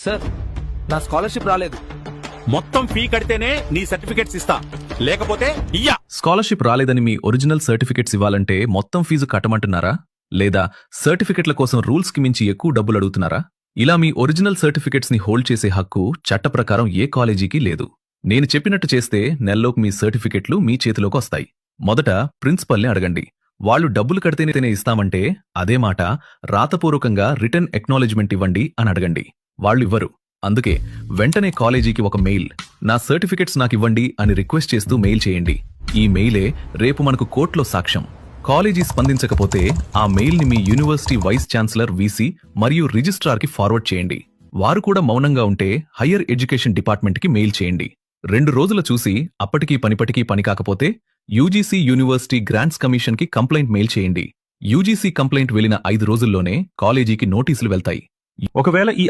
Sir నా scholarship రాలేదు. మొత్తం ఫీ కడితేనే నీ సర్టిఫికెట్స్ ఇస్తా, లేకపోతే ఇయ్యా. స్కాలర్షిప్ రాలేదని మీ ఒరిజినల్ సర్టిఫికెట్స్ ఇవ్వాలంటే మొత్తం ఫీజు కట్టమంటున్నారా, లేదా సర్టిఫికెట్ల కోసం రూల్స్ కి మించి ఎక్కువ డబ్బులు అడుగుతున్నారా? ఇలా మీ ఒరిజినల్ సర్టిఫికెట్స్ ని హోల్డ్ చేసే హక్కు చట్ట ప్రకారం ఏ కాలేజీకి లేదు. నేను చెప్పినట్టు చేస్తే నెలలోకి మీ సర్టిఫికెట్లు మీ చేతిలోకి వస్తాయి. మొదట ప్రిన్సిపల్ని అడగండి. వాళ్ళు డబ్బులు కడితేనే ఇస్తామంటే అదే మాట రాతపూర్వకంగా రిటర్న్ ఎక్నాలెడ్జ్మెంట్ ఇవ్వండి అని అడగండి. వాళ్ళు ఇవ్వరు. అందుకే వెంటనే కాలేజీకి ఒక మెయిల్, నా సర్టిఫికెట్స్ నాకివ్వండి అని రిక్వెస్ట్ చేస్తూ మెయిల్ చేయండి. ఈ మెయిలే రేపు మనకు కోర్టులో సాక్ష్యం. కాలేజీ స్పందించకపోతే ఆ మెయిల్ని మీ యూనివర్సిటీ వైస్ ఛాన్సలర్ వీసీ మరియు రిజిస్ట్రార్కి ఫార్వర్డ్ చేయండి. వారు కూడా మౌనంగా ఉంటే హయ్యర్ ఎడ్యుకేషన్ డిపార్ట్మెంట్కి మెయిల్ చేయండి. 2 రోజులు చూసి అప్పటికీ పని కాకపోతే యూజీసీ యూనివర్సిటీ గ్రాంట్స్ కమిషన్కి కంప్లైంట్ మెయిల్ చేయండి. యూజీసీ కంప్లైంట్ వెళ్లిన 5 రోజుల్లోనే కాలేజీకి నోటీసులు వెళ్తాయి. ఒకవేళ ఈ